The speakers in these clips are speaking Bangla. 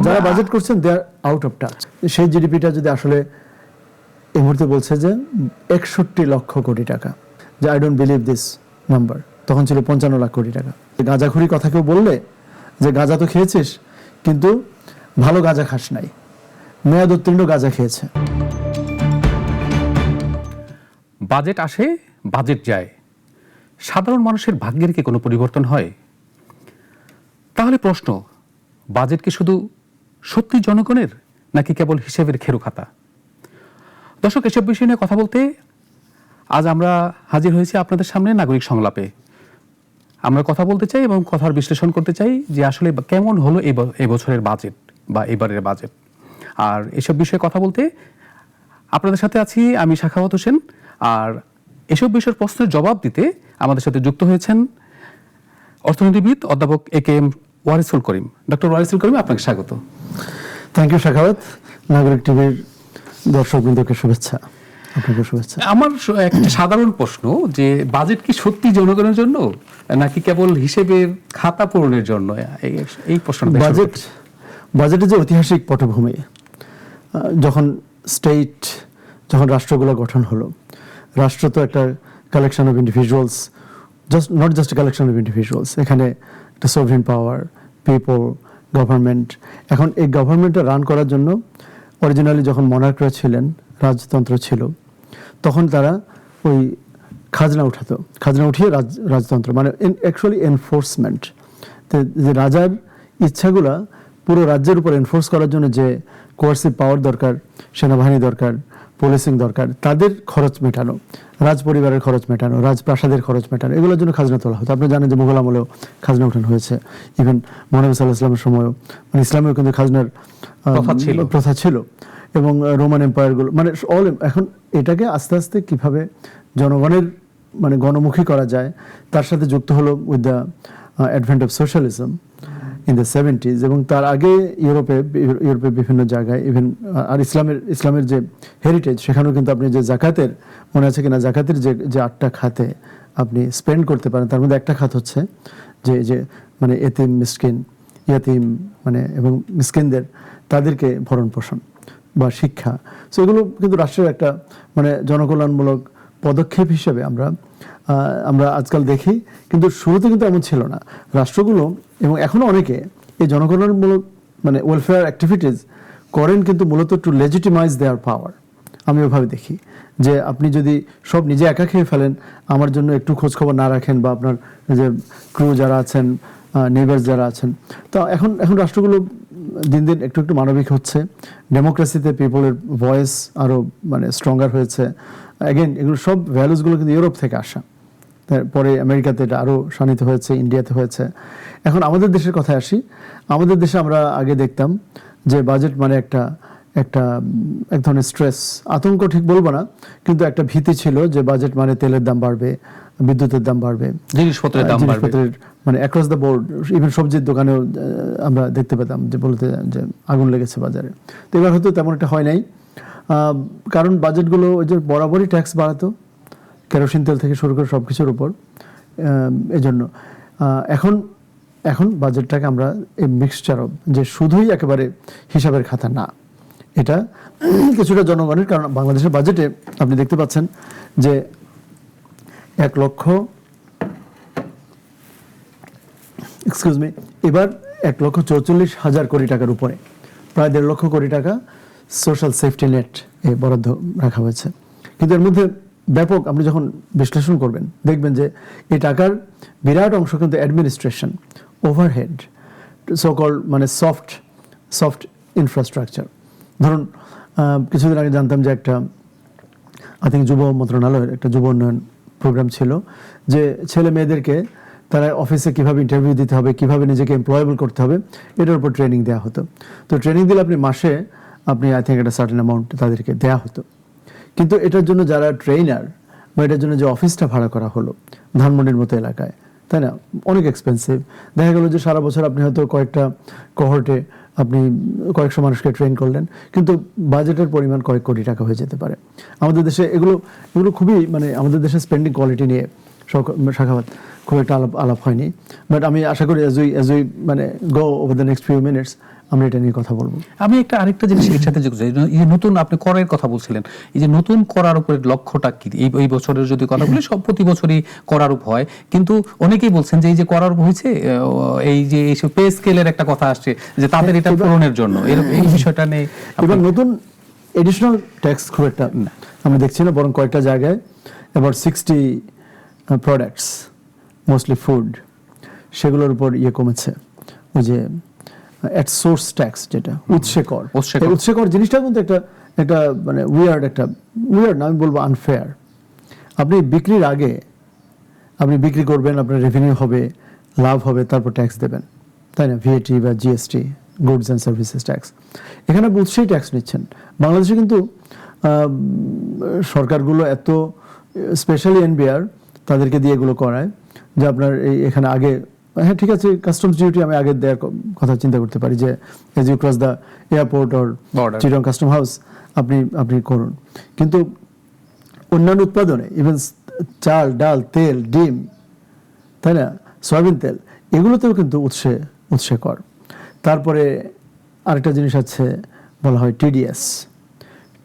যারা বাজেট করছেন দে আর আউট অফ টাচ। সেই জিডিপিটা যদি আসলে এই মুহূর্তে বলছে যে 61 লক্ষ কোটি টাকা, যে I don't believe this number, তখন ছিল 55 লাখ কোটি টাকা। গাঁজাখুরি কথা কেউ বললে যে গাঁজা তো খেয়েছিস কিন্তু ভালো গাঁজা খাস নাই, মেয়াদ উত্তীর্ণ গাঁজা খেয়েছে। বাজেট আসে, বাজেট যায়, সাধারণ মানুষের ভাগ্যের কি কোনো পরিবর্তন হয়? তাহলে প্রশ্ন, বাজেট কি শুধু সত্যি জনগণের নাকি কেবল হিসেবের খেরু খাতা? দর্শক, এসব বিষয় নিয়ে কথা বলতে আজ আমরা হাজির হয়েছি আপনাদের সামনে নাগরিক সংলাপে। আমরা কথা বলতে চাই এবং কথার বিশ্লেষণ করতে চাই যে আসলে কেমন হলো এই বছরের বাজেট বা এবারের বাজেট। আর এসব বিষয়ে কথা বলতে আপনাদের সাথে আছি আমি সাখাওয়াত হোসেন। আর এসব বিষয়ের প্রশ্নের জবাব দিতে আমাদের সাথে যুক্ত হয়েছেন অর্থনীতিবিদ অধ্যাপক AK ওয়ারিসুল করিম। ডক্টর ওয়ারিসুল করিম, আপনাকে স্বাগত। Thank you Sakhawat. নাগরিক টিভির দর্শকবৃন্দকে শুভেচ্ছা। আপনাকে শুভেচ্ছা। আমার একটা সাধারণ প্রশ্ন, যে বাজেট কি সত্যি জনগণের জন্য নাকি কেবল হিসেবের খাতা পূরণের জন্য? এই প্রশ্নটা বাজেটের যে ঐতিহাসিক পটভূমি, যখন রাষ্ট্রগুলো গঠন হলো, রাষ্ট্র তো একটা collection of individuals, not just collection of individuals. এখানে একটা সভরেন পাওয়ার, পিপল, গভর্নমেন্ট। এখন এই গভর্নমেন্টটা রান করার জন্য অরিজিনালি যখন মনার্করা ছিলেন, রাজতন্ত্র ছিল, তখন তারা ওই খাজনা উঠিয়ে রাজতন্ত্র, মানে অ্যাকচুয়ালি এনফোর্সমেন্ট, যে রাজার ইচ্ছাগুলা পুরো রাজ্যের উপর এনফোর্স করার জন্য যে কোয়ার্সিভ পাওয়ার দরকার, সেনাবাহিনী দরকার, পুলিশিং দরকার, তাদের খরচ মেটানো, রাজ পরিবারের খরচ মেটানো, রাজপ্রাসাদের খরচ মেটানো, এগুলোর জন্য খাজনা তোলা হতো। আপনি জানেন যে মুঘল আমলেও খাজনা উঠানো হয়েছে, ইভেন মহানবী সাল্লাল্লাহু আলাইহি ওয়াসাল্লামের সময়ও, মানে ইসলামেও কিন্তু খাজনার প্রথা ছিল, এবং রোমান এম্পায়ারগুলো, মানে এখন এটাকে আস্তে আস্তে কিভাবে জনগণের মানে গণমুখী করা যায়, তার সাথে যুক্ত হলো with the advent of socialism in the 70s। এবং তার আগে ইউরোপে বিভিন্ন জায়গায় ইভেন আর ইসলামের যে হেরিটেজ, সেখানেও কিন্তু আপনি যে জাকাতের, মনে আছে কিনা, জাকাতের যে 8টা খাতে আপনি স্পেন্ড করতে পারেন, তার মধ্যে একটা খাত হচ্ছে যে মানে ইয়াতিম মানে এবং মিসকিনদের, তাদেরকে ভরণ পোষণ বা শিক্ষা। সো এগুলো কিন্তু রাষ্ট্রের একটা মানে জনকল্যাণমূলক পদক্ষেপ হিসেবে আমরা আজকাল দেখি, কিন্তু শুরুতে কিন্তু এমন ছিল না রাষ্ট্রগুলো। এবং এখনো অনেকে এই জনকল্যাণমূলক মানে ওয়েলফেয়ার অ্যাক্টিভিটিস করেন, কিন্তু মূলত টু লেজিটিমাইজ দেয়ার পাওয়ার। আমি ওভাবে দেখি যে আপনি যদি সব নিজে একা খেয়ে ফেলেন, আমার জন্য একটু খোঁজখবর না রাখেন, বা আপনার যে ক্রু যারা আছেন, নেইবার্স যারা আছেন, তো এখন রাষ্ট্রগুলো দিন দিন একটু মানবিক হচ্ছে, ডেমোক্রেসিতে পিপলের ভয়েস আরও মানে স্ট্রঙ্গার হয়েছে। অ্যাগেন এগুলো সব ভ্যালুসগুলো কিন্তু ইউরোপ থেকে আসা, তারপরে আমেরিকাতে এটা আরও শানিত হয়েছে, ইন্ডিয়াতে হয়েছে। এখন আমাদের দেশের কথায় আসি। আমাদের দেশে আমরা আগে দেখতাম যে বাজেট মানে এক ধরনের স্ট্রেস, আতঙ্ক ঠিক বলবো না, কিন্তু একটা ভীতি ছিল যে বাজেট মানে তেলের দাম বাড়বে, বিদ্যুতের দাম বাড়বে, জিনিসপত্রের মানে অ্যাক্রস দ্য বোর্ড, ইভেন সবজির দোকানেও আমরা দেখতে পেতাম যে বলতে যে আগুন লেগেছে বাজারে। তো এবার হয়তো তেমন একটা হয় নাই, কারণ বাজেটগুলো ওই যে বরাবরই ট্যাক্স বাড়াতো, কেরোসিন তেল থেকে শুরু করে সব কিছুর উপর। এজন্য এখন বাজেটটাকে আমরা এই মিক্সচার অফ, যে শুধুই একেবারে হিসাবের খাতা না, এটা কিছুটা জনগণের। কারণ বাংলাদেশের বাজেটে আপনি দেখতে পাচ্ছেন যে 1,44,000 কোটি টাকার উপরে, প্রায় 1.5 লক্ষ কোটি টাকা সোশ্যাল সেফটি নেট এ বরাদ্দ রাখা হয়েছে। কিন্তু এর মধ্যে ব্যাপক, আপনি যখন বিশ্লেষণ করবেন দেখবেন যে এই টাকার বিরাট অংশ কিন্তু অ্যাডমিনিস্ট্রেশন, ওভারহেড, সো-কল্ড মানে সফট ইনফ্রাস্ট্রাকচার। ধরুন কিছুদিন আগে জানতাম যে একটা যুব মন্ত্রণালয়ের একটা যুব উন্নয়ন প্রোগ্রাম ছিল, যে ছেলে মেয়েদেরকে তারা অফিসে কিভাবে ইন্টারভিউ দিতে হবে, কিভাবে নিজেকে এমপ্লয়েবল করতে হবে, এটার উপর ট্রেনিং দেওয়া হতো। তো ট্রেনিং দিলে আপনি মাসে একটা সার্টেন অ্যামাউন্ট তাদেরকে দেওয়া হতো। কিন্তু এটার জন্য যারা ট্রেনার বা এটার জন্য যে অফিসটা ভাড়া করা হলো ধানমন্ডির মতো এলাকায়, তাই না, অনেক এক্সপেন্সিভ। দেখা গেল যে সারা বছর আপনি হয়তো কয়েকটা কোহর্টে আপনি কয়েকশো মানুষকে ট্রেন করলেন, কিন্তু বাজেটের পরিমাণ কয়েক কোটি টাকা হয়ে যেতে পারে। আমাদের দেশে এগুলো খুবই মানে আমাদের দেশের স্পেন্ডিং কোয়ালিটি নিয়ে সাখাওয়াত খুব একটা আলাপ হয়নি। বাট আমি আশা করি as we মানে go over the next few minutes আমরা এটা নিয়ে কথা বলবো। আমি আরেকটা জিনিস এর সাথে যুক্ত, এই যে নতুন আপনি করের কথা বলছিলেন, এই যে নতুন করার উপরে লক্ষ্যটা কি? এই বছরের যদি কথা বলি, সব প্রতি বছরই করার উপ হয়, কিন্তু অনেকেই বলছেন যে এই যে করার উপ হয়েছে, এই যে এইসব পে স্কেলের একটা কথা আসছে যে তাদের এটা পূরণের জন্য, এই বিষয়টা নিয়ে এবং নতুন এডিশনাল ট্যাক্স খুব একটা আমি দেখছি না, বরং কয়েকটা জায়গায় অ্যাবাউট 60 প্রোডাক্টস, মোস্টলি ফুড, সেগুলোর উপর কমেছে। ওই যে এট সোর্স ট্যাক্স, যেটা উৎসে কর, উৎসে কর জিনিসটা কিন্তু একটা মানে উইয়ার্ড না, আমি বলবো আনফেয়ার। আপনি বিক্রির আগে আপনি বিক্রি করবেন, আপনার রেভিনিউ হবে, লাভ হবে, তারপর ট্যাক্স দেবেন, তাই না? ভিএটি বা GST, goods and services tax. এখানে আপনি উৎসেই ট্যাক্স নিচ্ছেন। বাংলাদেশে কিন্তু সরকারগুলো এত, স্পেশালি এনবিআর, তাদেরকে দিয়ে এগুলো করায় যে আপনার এখানে আগে, হ্যাঁ ঠিক আছে, কাস্টমস ডিউটি আমি আগে দেওয়ার কথা চিন্তা করতে পারি, যে as you cross the airport or Chittagong custom house আপনি করুন, কিন্তু অন্যান্য উৎপাদনে, ইভেন চাল, ডাল, তেল, ডিম, তাই না, সয়াবিন তেল, এগুলোতেও কিন্তু উৎসে কর। তারপরে আরেকটা জিনিস আছে, বলা হয় TDS,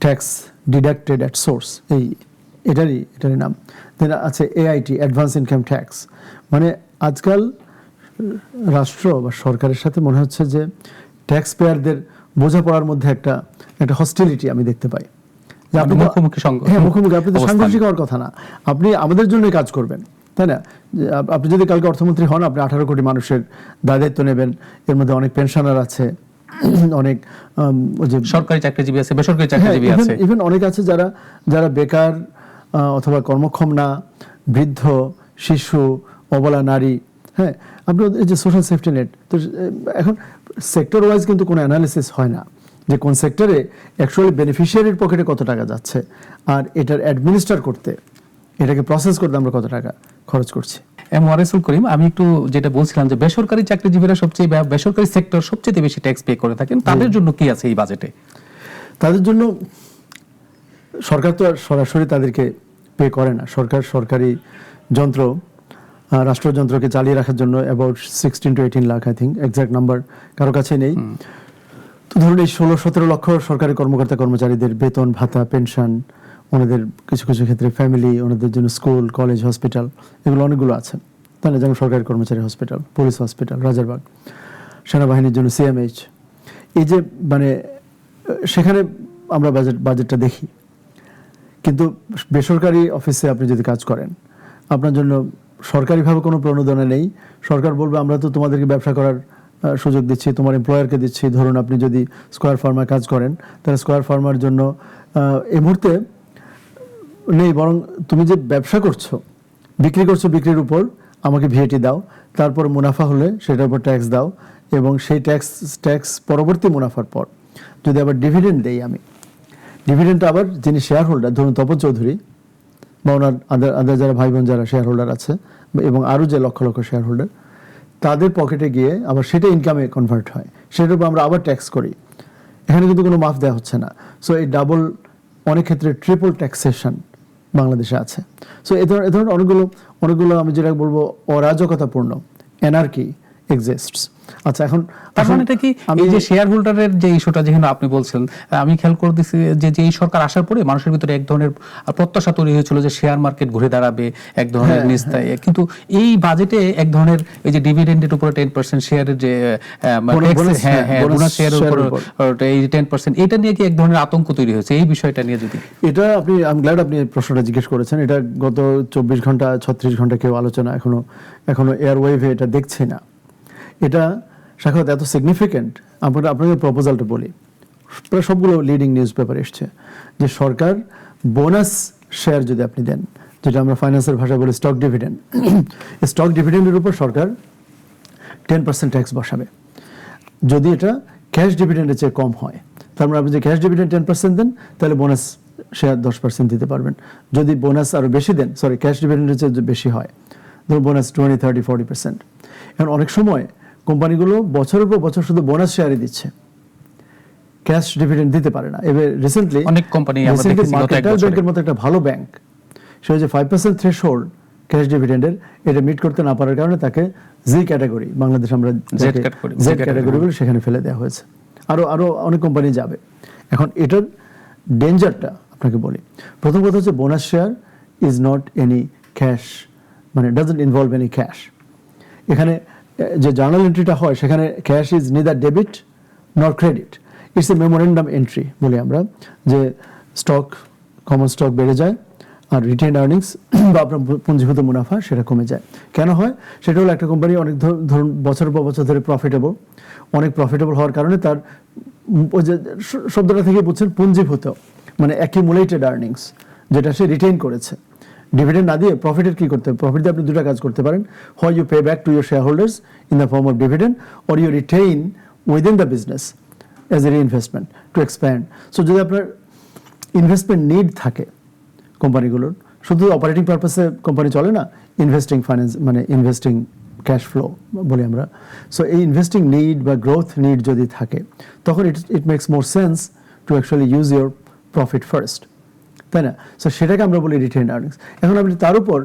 tax deducted at source, এটারই নাম। দেন আছে এআইটি, অ্যাডভান্স ইনকাম ট্যাক্স। মানে আজকাল রাষ্ট্র বা সরকারের সাথে মনে হচ্ছে যে ট্যাক্স পেয়ারদের বোঝাপড়ার মধ্যে একটা হস্টিলিটি আমি দেখতে পাই। আপনি মুখোমুখি, আপনি তো সাংঘর্ষিক হওয়ার কথা না, আপনি আমাদের জন্যই কাজ করবেন, তাই না? আপনি যদি কালকে অর্থমন্ত্রী হন, আপনি 18 কোটি মানুষের দায়িত্ব নেবেন, এর মধ্যে অনেক পেনশনার আছে, অনেক সরকারি চাকরিজীবী আছে, বেসরকারি চাকরিজীবী আছে, ইভেন অনেক আছে যারা বেকার অথবা কর্মক্ষম না, বৃদ্ধ, শিশু, অবলা নারী। হ্যাঁ, আপনি এই যে সোশ্যাল সেফটি নেট, তো এখন সেক্টর ওয়াইজ কিন্তু কোনো অ্যানালিসিস হয় না যে কোন সেক্টরে অ্যাকচুয়ালি বেনিফিশিয়ারির পকেটে কত টাকা যাচ্ছে, আর এটার অ্যাডমিনিস্টার করতে, এটাকে প্রসেস করতে আমরা কত টাকা খরচ করছি। ওয়ারেসুল করিম, আমি যেটা বলছিলাম যে বেসরকারি চাকরিজীবীরা বেসরকারি সেক্টর সবচেয়ে বেশি ট্যাক্স পে করে থাকেন, তাদের জন্য কি আছে এই বাজেটে? তাদের জন্য সরকার তো আর সরাসরি তাদেরকে পে করে না। সরকারি যন্ত্র, রাষ্ট্রযন্ত্রকে চালিয়ে রাখার জন্য about 16 to 18 lakh, I think, exact number কারো কাছে নেই। তো ধরুন এই 16-17 লক্ষ সরকারি কর্মকর্তা কর্মচারীদের বেতন, ভাতা, পেনশন, ওনাদের কিছু ক্ষেত্রে ফ্যামিলি, ওনাদের জন্য স্কুল, কলেজ, হসপিটাল, এগুলো অনেকগুলো আছে, তাই না? যেমন সরকারি কর্মচারী হসপিটাল, পুলিশ হসপিটাল, রাজারবাগ, সেনাবাহিনীর জন্য সিএমএইচ। এই যে মানে সেখানে আমরা বাজেটটা দেখি, কিন্তু বেসরকারি অফিসে আপনি যদি কাজ করেন, আপনার জন্য সরকারিভাবে কোনো প্রণোদনা নেই। সরকার বলবে আমরা তো তোমাদেরকে ব্যবসা করার সুযোগ দিচ্ছি, তোমার এমপ্লয়ারকে দিচ্ছি। ধরুন আপনি যদি স্কয়ার ফার্মার কাজ করেন, তাহলে স্কয়ার ফার্মার জন্য এই মুহূর্তে নেই, বরং তুমি যে ব্যবসা করছো, বিক্রি করছো, বিক্রির উপর আমাকে ভিএটি দাও, তারপর মুনাফা হলে সেটার উপর ট্যাক্স দাও, এবং সেই ট্যাক্স পরবর্তী মুনাফার পর যদি আবার ডিভিডেন্ড দেই, আমি ডিভিডেন্ডটা আবার যিনি শেয়ার হোল্ডার, ধরুন তপন চৌধুরী বা ওনার আদার যারা ভাই বোন যারা শেয়ার হোল্ডার আছে, এবং আরও যে লক্ষ লক্ষ শেয়ার হোল্ডার, তাদের পকেটে গিয়ে আবার সেটা ইনকামে কনভার্ট হয়, সেটার উপর আমরা আবার ট্যাক্স করি। এখানে কিন্তু কোনো মাফ দেওয়া হচ্ছে না। সো এই ডাবল, অনেক ক্ষেত্রে ট্রিপল ট্যাক্সেশন বাংলাদেশে আছে। সো এ ধরনের অনেকগুলো আমি যেটা বলবো অরাজকতাপূর্ণ, এনার্কি এক্সিস্টস। আচ্ছা, এখন এটা কি এই যে শেয়ার হোল্ডারের যে ইস্যুটা যেখানে আপনি বলছেন, আমি খেয়াল করে দিচ্ছি যে এই সরকার আসার পরে মানুষের ভিতরে এক ধরনের প্রত্যাশা তৈরি হয়েছিল যে শেয়ার মার্কেট ঘুরে দাঁড়াবে, এক ধরনের নিস্তায়, কিন্তু এই বাজেটে এক ধরনের এই যে ডিভিডেন্ডের উপরে 10% শেয়ারের যে বোনাস শেয়ারের উপর এই 10%, এটা নিয়ে কি এক ধরনের আতঙ্ক তৈরি হয়েছে? এই বিষয়টা নিয়ে যদি এটা আমি গ্ল্যাড আপনি প্রশ্নটা জিজ্ঞেস করেছেন। এটা গত 24 ঘন্টা 36 ঘন্টা কেউ আলোচনা এখনো এয়ারওয়েভে এটা দেখছে না। এটা সাক্ষাৎ এত সিগনিফিক্যান্ট। আপনাদের প্রপোজালটা বলি, প্রায় সবগুলো লিডিং নিউজ পেপার এসছে যে সরকার বোনাস শেয়ার যদি আপনি দেন, যেটা আমরা ফাইন্যান্সের ভাষায় বলি স্টক ডিভিডেন্ড, স্টক ডিভিডেন্ডের উপর সরকার 10% ট্যাক্স বসাবে যদি এটা ক্যাশ ডিভিডেন্ডের চেয়ে কম হয়। তার মানে আপনি যে ক্যাশ ডিভিডেন্ড 10% দেন, তাহলে বোনাস শেয়ার 10% দিতে পারবেন। যদি বোনাস আরও বেশি দেন, ক্যাশ ডিভিডেন্ডের চেয়ে বেশি হয়, ধরুন বোনাস 20, 30, 40%। এখন অনেক সময় কোম্পানিগুলো বছরের পর বছর শুধু বোনাস শেয়ারই দিচ্ছে, ক্যাশ ডিভিডেন্ড দিতে পারে না। এবার রিসেন্টলি অনেক কোম্পানি, মার্কেন্টাইল ব্যাংকের মতো একটা ভালো ব্যাংক, সে যে 5% থ্রেশহোল্ড ক্যাশ ডিভিডেন্ডের এটা মিট করতে না পারার কারণে তাকে জি ক্যাটাগরি, বাংলাদেশ আমরা জেড ক্যাটাগরি বলে সেখানে ফেলে দেওয়া হয়েছে। আরো অনেক কোম্পানি যাবে। এখন এটার ডেঞ্জারটা আপনাকে বলি। প্রথম কথা হচ্ছে bonus share is not any cash, মানে ডাজন্ট ইনভলভ এনি ক্যাশ। এখানে যে জার্নাল এন্ট্রিটা হয় সেখানে ক্যাশ ইজ নিদার ডেবিট নর credit, it's a memorandum entry বলি আমরা, যে স্টক, কমন স্টক বেড়ে যায় আর রিটেইন আর্নিংস বা আপনার পুঞ্জীভূত মুনাফা সেটা কমে যায়। কেন হয়? সেটা হলো একটা কোম্পানি অনেক ধরুন বছরের পর বছর ধরে প্রফিটেবল, অনেক প্রফিটেবল হওয়ার কারণে তার ওই যে শব্দটা থেকে বুঝছেন পুঞ্জীভূত, মানে অ্যাকিউমুলেটেড আর্নিংস, যেটা সে রিটেইন করেছে। ডিভিডেন্ড না দিয়ে প্রফিটের কি করতে হবে? প্রফিট দিয়ে আপনি দুটো কাজ করতে পারেন, হয় you pay back to your shareholders in the form of dividend, or you retain within the business as a reinvestment to expand. So যদি আপনার ইনভেস্টমেন্ট নিড থাকে কোম্পানিগুলোর, শুধু অপারেটিং পারপাসে কোম্পানি চলে না, ইনভেস্টিং ফাইন্যান্স মানে ইনভেস্টিং ক্যাশ ফ্লো বলি আমরা। সো এই ইনভেস্টিং নিড বা গ্রোথ নিড যদি থাকে তখন it makes more sense to actually use your profit first, তাই না? সো সেটাকে আমরা বলি রিটেইন আর্নিংস। এখন আপনি তার উপর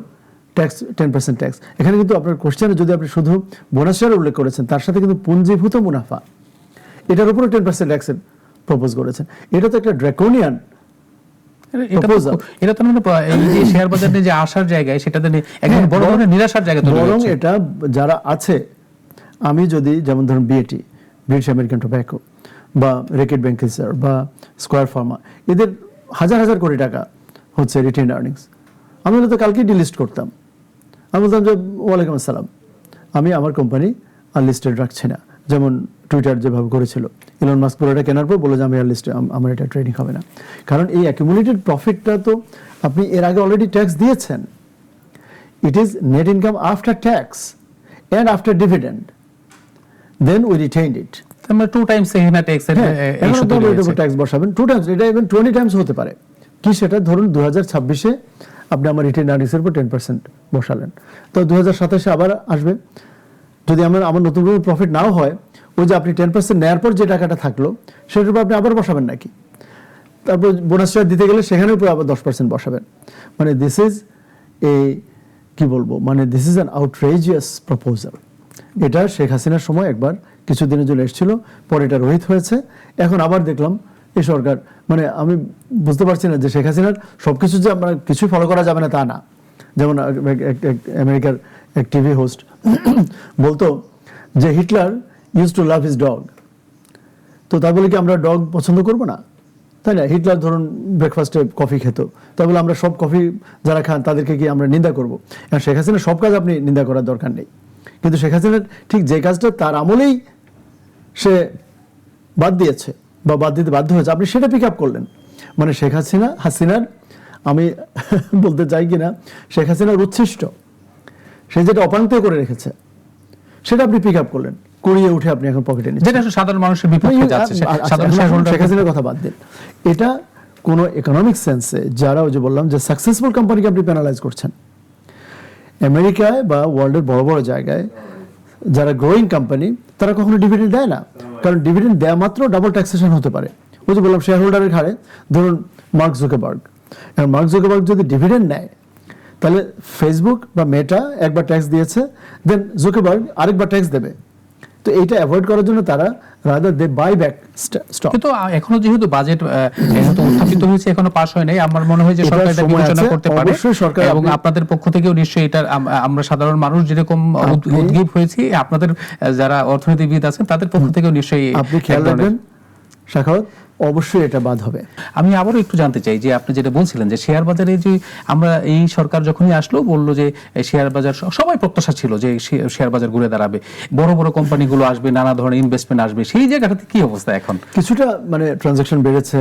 ট্যাক্স 10% ট্যাক্স, এখানে কিন্তু আপনার কোশ্চেনে যদি আপনি শুধু বোনাস শেয়ার উল্লেখ করেছেন তার সাথে কিন্তু পুঞ্জীভূত মুনাফা এটার উপরে 10% ট্যাক্সের প্রপোজ করেছেন। এটা তো একটা ড্রাকোনিয়ান প্রপোজাল। এটা তো মানে এই যে শেয়ার বাজারে যে আসার জায়গায় সেটাতে একদম বড় ধরনের নিরাশার জায়গা তৈরি হচ্ছে। বরং এটা যারা আছে, আমি যদি যেমন ধরুন বিএটি, ব্রিটিশ আমেরিকান টোব্যাকো বা রেকেট ব্যাংকেসার বা স্কয়ার ফার্মা, এদের হাজার হাজার কোটি টাকা হচ্ছে রিটেইন আর্নিংস। আমি হয়তো কালকেই ডিলিস্ট করতাম, আমি বলতাম যে ওয়ালাইকুম আসসালাম, আমি আমার কোম্পানি আর লিস্টেড রাখছি না, যেমন টুইটার যেভাবে করেছিল। ইলন মাস্ক পুরোটা কেনার পর বলে যে আমি আর লিস্টে, আমার এটা ট্রেডিং হবে না। কারণ এই অ্যাকুমুলেটেড প্রফিটটা তো আপনি এর আগে অলরেডি ট্যাক্স দিয়েছেন। It is net income after tax and after dividend, then we retained it. আমরা 2 টাইমস এখানে ট্যাক্সের এখন আপনি ট্যাক্স বসাবেন 2 টাইমস, এটা ইভেন 20 টাইমস হতে পারে। কি সেটা ধরুন 2026-এ আপনি আমার রিটেইন আর্নিংসের উপর 10% বসালেন, তো 2027-এ আবার আসবে। যদি আমার নতুন করে প্রফিট নাও হয়, ওই যে আপনি 10% নেওয়ার পর যে টাকাটা থাকলো সেটার উপর আপনি আবার বসাবেন নাকি? তারপর বোনাস শেয়ার দিতে গেলে সেখানের উপর আবার 10% বসাবেন। মানে দিস ইজ এ, কি বলবো, মানে this is an outrageous proposal. এটা শেখ হাসিনার সময় একবার কিছুদিনের জন্য এসেছিল, পরে এটা রহিত হয়েছে, এখন আবার দেখলাম এই সরকার। মানে আমি বুঝতে পারছি না যে শেখ হাসিনার সবকিছু যে আমরা কিছু ফলো করা যাবে না তা না। যেমন আমেরিকার এক টিভি হোস্ট বলতো যে Hitler use to love his dog, তো তাই বলে কি আমরা ডগ পছন্দ করবো না? তাই না? হিটলার ধরুন ব্রেকফাস্টে কফি খেত, তাই বলে আমরা সব কফি যারা খান তাদেরকে কি আমরা নিন্দা করবো? এখন শেখ হাসিনার সব কাজ আপনি নিন্দা করার দরকার নেই, কিন্তু শেখ হাসিনার ঠিক যে কাজটা তার আমলেই সে বাদ দিয়েছে বা বাদ দিতে বাধ্য হয়েছে, আপনি সেটা পিক আপ করলেন। মানে শেখ হাসিনার আমি বলতে চাই কিনা, শেখ হাসিনার উচ্ছিষ্ট সে যেটা অপাঙ্ক্তেয় করে রেখেছে সেটা আপনি পিক আপ করলেন, কুড়িয়ে উঠে আপনি এখন পকেটে নিচ্ছেন, যেটা সাধারণ মানুষের বিপক্ষে যাচ্ছে। শেখ হাসিনার কথা বাদ দিন, এটা কোনো ইকোনমিক সেন্সে যারা ওই যে বললাম যে সাকসেসফুল কোম্পানিকে আপনি পেনালাইজ করছেন। আমেরিকায় বা ওয়ার্ল্ডের বড় বড় জায়গায় যারা গ্রোয়িং কোম্পানি তারা কখনো ডিভিডেন্ড দেয় না, কারণ ডিভিডেন্ড দেওয়া মাত্র ডাবল ট্যাক্সেশন হতে পারে। ওই যে বললাম শেয়ার হোল্ডারের ঘাড়ে, ধরুন মার্ক জুকারবার্গ যদি ডিভিডেন্ড নেয় তাহলে ফেসবুক বা মেটা একবার ট্যাক্স দিয়েছে, দেন জুকারবার্গ আরেকবার ট্যাক্স দেবে। তো এইটা অ্যাভয়েড করার জন্য তারা rather they buy back stock. কিন্তু এখনো যেহেতু বাজেট উত্থাপিত হয়েছে, এখনো পাস হয় নাই, আমার মনে হয় যে সরকার এটা বিবেচনা করতে পারে, এবং আপনাদের পক্ষ থেকেও নিশ্চয়ই এটা, আমরা সাধারণ মানুষ যেরকম উদ্গ্রীব হয়েছি, আপনাদের যারা অর্থনীতিবিদ আছেন তাদের পক্ষ থেকেও নিশ্চয়ই আপনি খেয়াল রাখবেন শাখাওয়াত, অবশ্যই এটা বাদ হবে। আমি আবারও একটু জানতে চাই যে আপনি যেটা বলছিলেন যে শেয়ার বাজারে যে আমরা এই সরকার যখনই আসলো বললো যে শেয়ার বাজার, সবাই প্রত্যাশা ছিল যে শেয়ার বাজার ঘুরে দাঁড়াবে, বড় বড় কোম্পানিগুলো আসবে, নানা ধরনের ইনভেস্টমেন্ট আসবে, সেই জায়গাটাতে কি অবস্থা এখন? কিছুটা মানে ট্রানজাকশন বেড়েছে,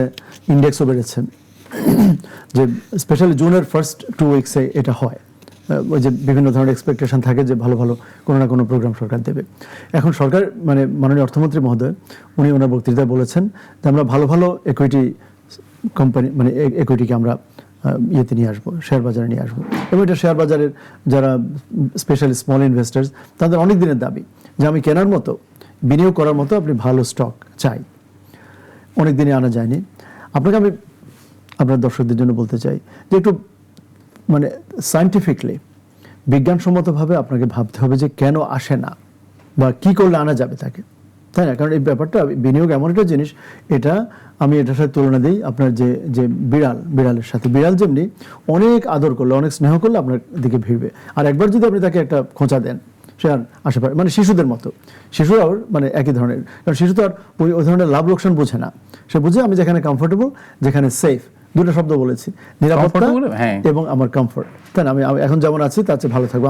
ইন্ডেক্সও বেড়েছে, যে স্পেশালি জুনের ফার্স্ট 2 উইকসে এটা হয়। ওই যে বিভিন্ন ধরনের এক্সপেকটেশন থাকে যে ভালো ভালো কোনো না কোনো প্রোগ্রাম সরকার দেবে। এখন সরকার মানে মাননীয় অর্থমন্ত্রী মহোদয় উনি ওনার বক্তৃতায় বলেছেন যে আমরা ভালো ভালো ইকুইটি কোম্পানি মানে ইকুইটিকে আমরা ইয়েতে নিয়ে আসবো, শেয়ার বাজারে নিয়ে আসবো। এবং এটা শেয়ার বাজারের যারা স্পেশালি স্মল ইনভেস্টার্স তাদের অনেক দিনের দাবি যে আমি কেনার মতো, বিনিয়োগ করার মতো আপনি ভালো স্টক চাই, অনেক দিনে আনা যায়নি। আপনাকে আমি আপনার দর্শকদের জন্য বলতে চাই যে একটু মানে সায়েন্টিফিকলি বিজ্ঞানসম্মতভাবে আপনাকে ভাবতে হবে যে কেন আসে না বা কি করলে আনা যাবে তাকে, তাই না? কারণ এই ব্যাপারটা বিনিয়োগ এমন একটা জিনিস, এটা আমি এটার সাথে তুলনা দিই আপনার যে যে বিড়ালের সাথে। বিড়াল যেমনি অনেক আদর করলে, অনেক স্নেহ করলে আপনার দিকে ভিড়বে, আর একবার যদি আপনি তাকে একটা খোঁচা দেন সে আর আশেপাশে, মানে শিশুদের মতো, শিশুরাও মানে একই ধরনের, কারণ শিশু তো আর ওই ধরনের লাভ লোকসান বোঝে না। সে বুঝে আমি যেখানে কমফোর্টেবল, যেখানে সেফ, দুটো শব্দ বলেছি, নিরাপত্তা Comfortable, হ্যাঁ। এবং আমার কমফোর্ট, তাই না? আমি এখন যেমন আছি তার চেয়ে ভালো থাকবো।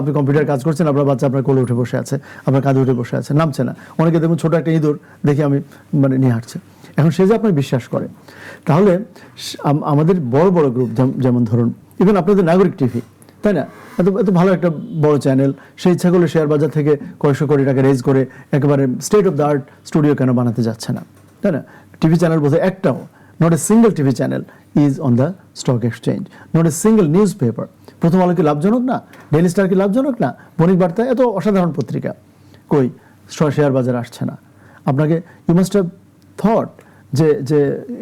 আপনি কম্পিউটার কাজ করছেন, আপনার বাচ্চা আপনার কোলে উঠে বসে আছে, আপনার কাঁধে উঠে বসে আছে, নামছে না। অনেকে দেখুন ছোট একটা ইঁদুর দেখে আমি মানে নিয়ে হাঁটছে, এখন সে যে আপনার বিশ্বাস করে। তাহলে আমাদের বড় বড় গ্রুপ, যেমন ধরুন ইভেন আপনাদের নাগরিক টিভি, তাই না? এত ভালো একটা বড় চ্যানেল, সে ইচ্ছা করলে শেয়ার বাজার থেকে কয়েকশো কোটি টাকা রেজ করে একেবারে state of the art studio কেন বানাতে যাচ্ছে না, তাই না? টিভি চ্যানেল বলতে একটাও, not a single TV channel is on the stock exchange, not a single newspaper. প্রথম আলো কি লাভজনক না? ডেইলি স্টার কি লাভজনক না? বণিক বার্তা, এত অসাধারণ পত্রিকা, কই শেয়ার বাজার আসছে না? আপনাকে ইউ মাস্ট হ্যাভ থট যে যে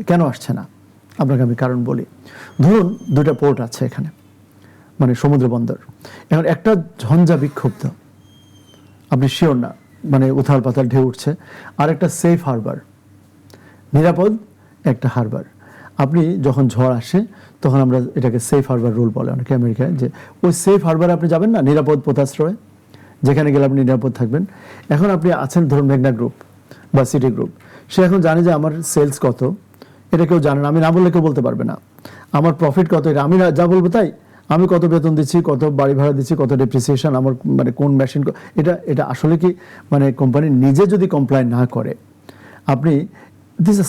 কেন আসছে না। আপনাকে আমি কারণ বলি। ধরুন দুইটা পোর্ট আছে এখানে, মানে সমুদ্র বন্দর, এখন একটা ঝঞ্ঝা বিক্ষুব্ধ, আপনি শিওর না, মানে উথাল পাতাল ঢেউ উঠছে, আর একটা সেফ হারবার, নিরাপদ একটা হারবার। আপনি যখন ঝড় আসে তখন আমরা এটাকে সেফ হারবার রুল বলে অনেকে আমেরিকায়, যে ওই সেফ হারবারে আপনি যাবেন না, নিরাপদ পোতাশ্রয়, যেখানে গেলে আপনি নিরাপদ থাকবেন। এখন আপনি আছেন ধরুন মেঘনা গ্রুপ বা সিটি গ্রুপ, সে এখন জানে যে আমার সেলস কত, এটা কেউ জানে না, আমি না বললে কেউ বলতে পারবে না। আমার প্রফিট কত, এটা আমি যা বলবো তাই, আমি কত বেতন দিচ্ছি, কত বাড়ি ভাড়া দিচ্ছি, কত ডেপ্রিসিয়েশন, আমার মানে কোন মেশিন, এটা আসলে কি মানে কোম্পানি নিজে যদি কমপ্লাই না করে, আপনি this are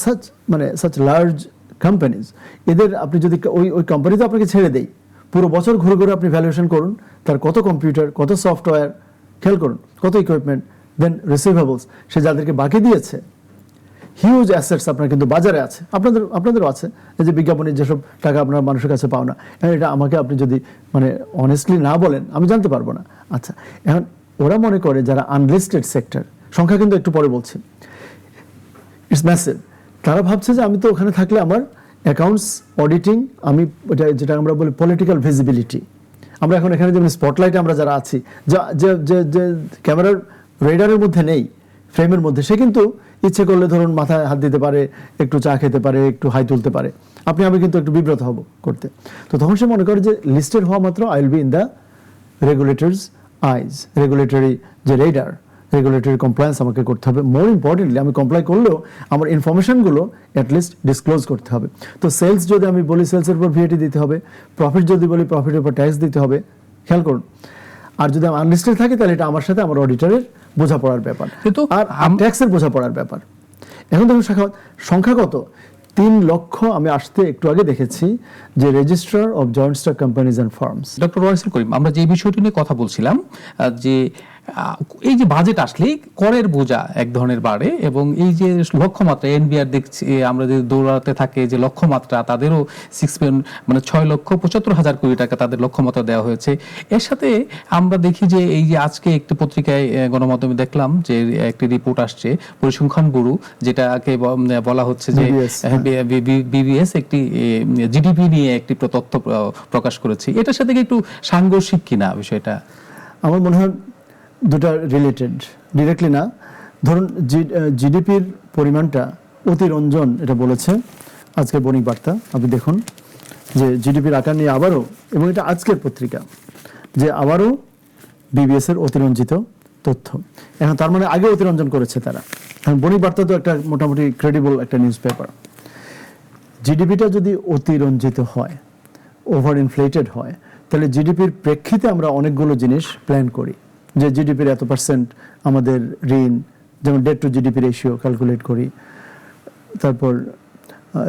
such large companies, এদের আপনি যদি ওই কোম্পানি তো আপনাকে ছেড়ে দেয়, পুরো বছর ঘুরে ঘুরে আপনি ভ্যালুয়েশন করুন, তার কত কম্পিউটার, কত সফটওয়্যার, খেয়াল করুন কত ইকুইপমেন্ট, দেন রিসিভেবলস, সে যাদেরকে বাকি দিয়েছে, হিউজ অ্যাসেটস আপনার কিন্তু বাজারে আছে, আপনাদেরও আছে, এই যে বিজ্ঞাপনের যেসব টাকা আপনার মানুষের কাছে পাও না, এটা আমাকে আপনি যদি মানে অনেস্টলি না বলেন আমি জানতে পারবো না। আচ্ছা, এখন ওরা মনে করে যারা আনলিস্টেড সেক্টর, সংখ্যা কিন্তু একটু পরে বলছি, ইটস ম্যাসিভ, তারা ভাবছে যে আমি তো ওখানে থাকলে আমার অ্যাকাউন্টস অডিটিং, আমি যেটা আমরা বলি পলিটিক্যাল ভিজিবিলিটি, আমরা এখন এখানে যেমন স্পটলাইটে আমরা যারা আছি, যে ক্যামেরার রেডারের মধ্যে নেই, ফ্রেমের মধ্যে, সে কিন্তু ইচ্ছে করলে ধরুন মাথায় হাত দিতে পারে, একটু চা খেতে পারে, একটু হাই তুলতে পারে, আমি কিন্তু একটু বিব্রত হব করতে। তো তখন সে মনে করে যে লিস্টেড হওয়া মাত্র I will be in the regulators eyes, regulatory যে রেডার, রেগুলেটরি কমপ্লায়েন্স আমাকে করতে হবে। মোর ইম্পর্টেন্টলি আমি কমপ্লাই করলেও আমার ইনফরমেশনগুলো অ্যাটলিস্ট ডিসক্লোজ করতে হবে। তো সেলস যদি আমি বলি সেলসের উপর ভিএটি দিতে হবে, প্রফিট যদি বলি প্রফিটের উপর ট্যাক্স দিতে হবে, খেয়াল করুন। আর যদি আমি আনলিস্টেড থাকি তাহলে এটা আমার সাথে আমার অডিটরের বোঝাপড়ার ব্যাপার, আর ট্যাক্সের বোঝাপড়ার ব্যাপার। এখন দেখুন সংখ্যা কত, 3 লক্ষ। আমি আসতে একটু আগে দেখেছি যে registrar of joint stock companies and firms. Doctor Warisul Karim, আমরা যে বিষয়টি নিয়ে কথা বলছিলাম, যে এই যে বাজেট আসলেই করের বোঝা এক ধরনের বাড়ে, এবং এই যে লক্ষ্যমাত্রা এনবিআর দেখছি আমরা যে দৌড়াতে থাকে যে লক্ষ্যমাত্রা, তাদেরও 6,75,70,000 কোটি টাকা তাদের লক্ষ্যমাত্রা দেওয়া হয়েছে। এর সাথে আমরা দেখি যে এই যে আজকে একটি পত্রিকায় গণমাধ্যমে দেখলাম যে একটি রিপোর্ট আসছে পরিসংখ্যান ব্যুরো, যেটাকে বলা হচ্ছে যে বিবিএস একটি জিডিপি নিয়ে একটি তথ্য প্রকাশ করেছে। এটার সাথে কি একটু সাংঘর্ষিক কিনা বিষয়টা? আমার মনে হয় দুটা রিলেটেড, ডিরেক্টলি না। ধরুন জিডিপির পরিমাণটা অতিরঞ্জন এটা বলেছে আজকে বণিক বার্তা, আপনি দেখুন যে জিডিপির আকার নিয়ে আবারও, এবং এটা আজকের পত্রিকা, যে আবারও বিবিএস এর অতিরঞ্জিত তথ্য। এখন তার মানে আগে অতিরঞ্জন করেছে তারা। এখন বণিক বার্তা তো একটা মোটামুটি ক্রেডিবল একটা নিউজ পেপার। জিডিপিটা যদি অতিরঞ্জিত হয়, ওভার ইনফ্লেটেড হয়, তাহলে জিডিপির প্রেক্ষিতে আমরা অনেকগুলো জিনিস প্ল্যান করি, যে জিডিপির এত পার্সেন্ট আমাদের ঋণ, যেমন debt to GDP ratio calculate করি, তারপর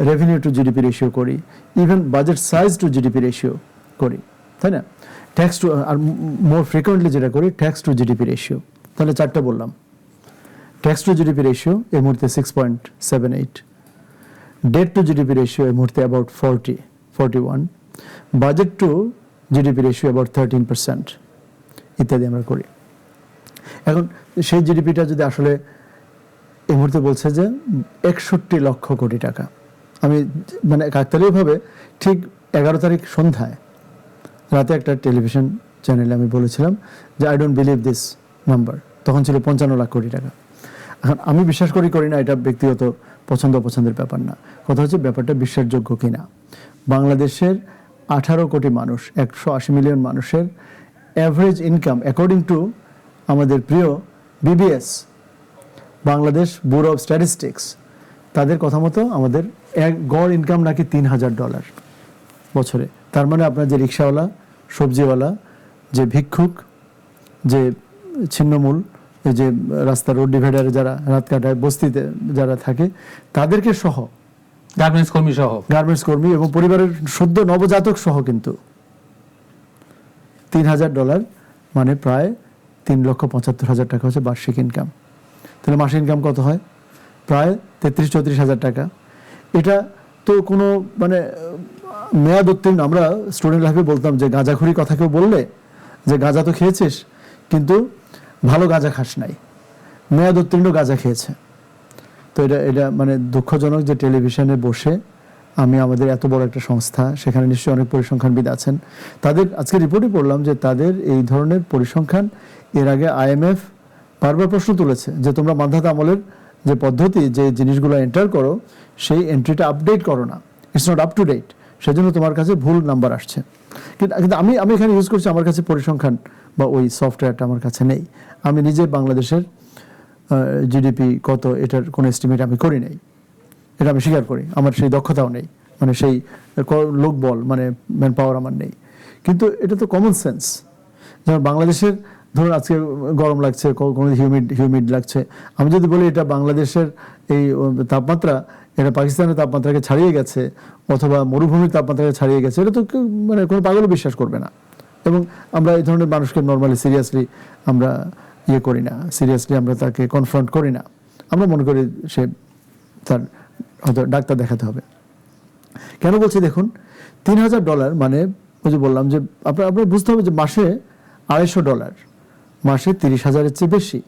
রেভিনিউ টু জিডিপি রেশিও করি, even budget size to GDP ratio করি, তাই না? ট্যাক্স টু, আর মোর ফ্রিকুয়েন্টলি যেটা করি ট্যাক্স টু জিডিপি রেশিও। তাহলে 4টা বললাম। ট্যাক্স টু জিডিপি রেশিও এই মুহূর্তে 6.78, ডেট টু জিডিপি রেশিও এই মুহূর্তে about 41, budget to GDP ratio about 13% ইত্যাদি আমরা করি। এখন সেই জিডিপিটা যদি আসলে এই মুহূর্তে বলছে যে 61 লক্ষ কোটি টাকা, আমি মানে কাকতালীয়ভাবে ঠিক 11 তারিখ সন্ধ্যায় রাতে একটা টেলিভিশন চ্যানেলে আমি বলেছিলাম যে I don't believe this number, তখন ছিল 55 লাখ কোটি টাকা। এখন আমি বিশ্বাস করি না, এটা ব্যক্তিগত অপছন্দের ব্যাপার না, কথা হচ্ছে ব্যাপারটা বিশ্বাসযোগ্য কিনা। বাংলাদেশের 18 কোটি মানুষ, 180 মিলিয়ন মানুষের অ্যাভারেজ ইনকাম অ্যাকর্ডিং টু আমাদের প্রিয় BBS, Bangladesh bureau of statistics, তাদের কথা মতো আমাদের গড় ইনকাম নাকি $3,000 বছরে। তার মানে আপনার যে রিক্সাওয়ালা, সবজিওয়ালা, যে ভিক্ষুক, যে ছিন্নমূল, এই যে রাস্তা রোড ডিভাইডারে যারা রাত কাটায়, বস্তিতে যারা থাকে, তাদেরকে সহ, গার্মেন্টস কর্মী এবং পরিবারের সদ্য নবজাতক সহ কিন্তু $3,000 মানে প্রায় 3,75,000 টাকা হচ্ছে বার্ষিক ইনকাম। তাহলে মাসিক ইনকাম কত হয়? প্রায় 33-34 হাজার টাকা। এটা তো কোনো মানে মেয়াদ উত্তীর্ণ, আমরা স্টুডেন্ট লাইফে বলতাম যে গাঁজাখুরি কথা কেউ বললে যে গাঁজা তো খেয়েছিস কিন্তু ভালো গাঁজা খাস নাই, মেয়াদ উত্তীর্ণ গাঁজা খেয়েছে। তো এটা মানে দুঃখজনক যে টেলিভিশনে বসে আমি আমাদের এত বড় একটা সংস্থা, সেখানে নিশ্চয়ই অনেক পরিসংখ্যানবিদ আছেন, তাদের আজকে রিপোর্টে পড়লাম যে তাদের এই ধরনের পরিসংখ্যান এর আগে IMF বারবার প্রশ্ন তুলেছে যে তোমরা মান্ধাতা আমলের যে পদ্ধতি, যে জিনিসগুলো এন্টার করো সেই এন্ট্রিটা আপডেট করো না, it's not up to date, সেজন্য তোমার কাছে ভুল নাম্বার আসছে। কিন্তু আমি এখানে ইউজ করছি, আমার কাছে পরিসংখ্যান বা ওই সফটওয়্যারটা আমার কাছে নেই। আমি নিজে বাংলাদেশের জিডিপি কত এটার কোনো এস্টিমেট আমি করি নাই, এটা আমি স্বীকার করি, আমার সেই দক্ষতাও নেই, মানে সেই লোকবল মানে ম্যান পাওয়ার আমার নেই। কিন্তু এটা তো কমন সেন্স। যেমন বাংলাদেশের ধরুন আজকে গরম লাগছে, কোনো হিউমিড লাগছে, আমি যদি বলি এটা বাংলাদেশের এই তাপমাত্রা এটা পাকিস্তানের তাপমাত্রাকে ছাড়িয়ে গেছে অথবা মরুভূমির তাপমাত্রাকে ছাড়িয়ে গেছে, এটা তো মানে কোনো পাগলও বিশ্বাস করবে না। এবং আমরা এই ধরনের মানুষকে নর্মালি সিরিয়াসলি আমরা করি না, সিরিয়াসলি আমরা তাকে কনফ্রন্ট করি না। আমরা মনে করি সে তার হয়তো ডাক্তার দেখাতে হবে। কেন বলছি দেখুন, $3,000 মানে ওই যে বললাম যে আপনার বুঝতে হবে যে মাসে $250, মাসে 30,000-এর চেয়ে বেশি,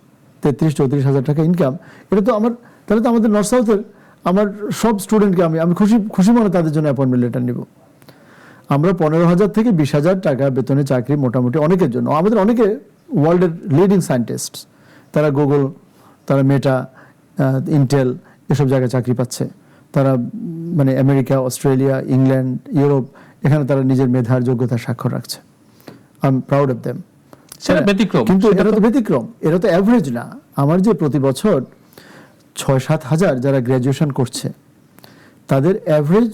33-34 হাজার টাকা ইনকাম। এটা তো তাহলে তো আমাদের নর্থ সাউথের আমার সব স্টুডেন্টকে আমি খুশি মনে তাদের জন্য অ্যাপয়েন্টমেন্ট লেটার নিব। আমরা 15,000 থেকে 20,000 টাকা বেতনে চাকরি মোটামুটি অনেকের জন্য, আমাদের অনেকে ওয়ার্ল্ডের লিডিং সায়েন্টিস্ট, তারা গুগল, তারা মেটা, ইন্টেল এসব জায়গায় চাকরি পাচ্ছে, তারা মানে আমেরিকা, অস্ট্রেলিয়া, ইংল্যান্ড, ইউরোপ, এখানে তারা নিজের মেধার যোগ্যতা স্বাক্ষর রাখছে। I am proud of them. কিন্তু এটা তো ব্যতিক্রম, এটা তো অ্যাভারেজ না। আমার যে প্রতি বছর 6-7 হাজার যারা গ্র্যাজুয়েশন করছে তাদের অ্যাভারেজ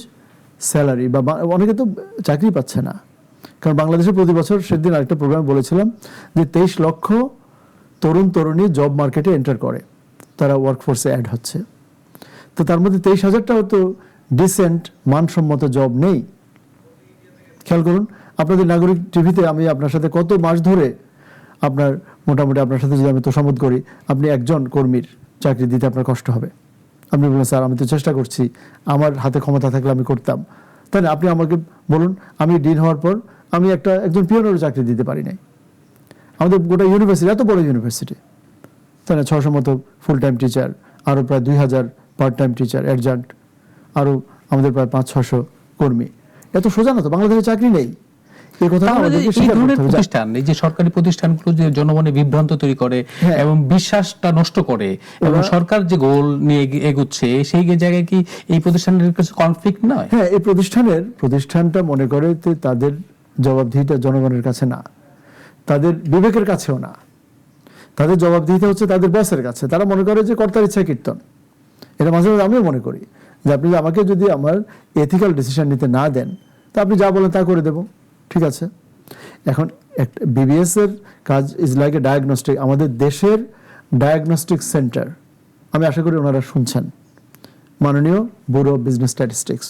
স্যালারি বা অনেকে তো চাকরি পাচ্ছে না, কারণ বাংলাদেশে প্রতি বছর সেদিন আরেকটা প্রোগ্রাম বলেছিলাম যে 23 লক্ষ তরুণ তরুণী জব মার্কেটে এন্টার করে, তারা ওয়ার্কফোর্সে অ্যাড হচ্ছে। তো তার মধ্যে 23,000টাও তো ডিসেন্ট মানসম্মত জব নেই। খেয়াল করুন, আপনাদের নাগরিক টিভিতে আমি আপনার সাথে কত মাস ধরে মোটামুটি আপনার সাথে যদি আমি তোষামত করি, আপনি একজন কর্মীর চাকরি দিতে আপনার কষ্ট হবে। আপনি বললেন স্যার আমি তো চেষ্টা করছি, আমার হাতে ক্ষমতা থাকলে আমি করতাম, তাই না? আপনি আমাকে বলুন, আমি ডিন হওয়ার পর আমি একজন পিওনেরও চাকরি দিতে পারি নাই। আমাদের গোটা ইউনিভার্সিটি, এত বড় ইউনিভার্সিটি, তাই না, 600 মতো ফুল টাইম টিচার, আরও প্রায় 2,000 পার্ট টাইম টিচার অ্যাডজান্ট, আরও আমাদের প্রায় 500-600 কর্মী। এত সোজা না তো, বাংলাদেশে চাকরি নেই। প্রতিষ্ঠান, এই যে সরকারি প্রতিষ্ঠানগুলো যে জনমনে বিভ্রান্ত তৈরি করে এবং বিশ্বাসটা নষ্ট করে, এবং সরকার যে গোল নিয়ে এগুচ্ছে সেই জায়গায় কি এই প্রতিষ্ঠানের কাছে কনফ্লিক্ট নয়? হ্যাঁ, এই প্রতিষ্ঠানটা মনে করে যে তাদের জবাবদিহিটা জনগণের কাছে না, তাদের বিবেকের কাছেও না, তাদের জবাবদিহিতা হচ্ছে তাদের বসের কাছে। তারা মনে করে যে কর্তার ইচ্ছা কীর্তন। এটা মাঝে মাঝে আমিও মনে করি যে আপনি আমাকে যদি আমার এথিক্যাল ডিসিশন নিতে না দেন, তা আপনি যা বলেন তা করে দেব, ঠিক আছে। এখন একটা বিবিএস এর কাজ ইজ লাইক এ ডায়াগনস্টিক, আমাদের দেশের ডায়াগনস্টিক সেন্টার। আমি আশা করি ওনারা শুনছেন, মাননীয় ব্যুরো অফ বিজনেস স্ট্যাটিস্টিক্স,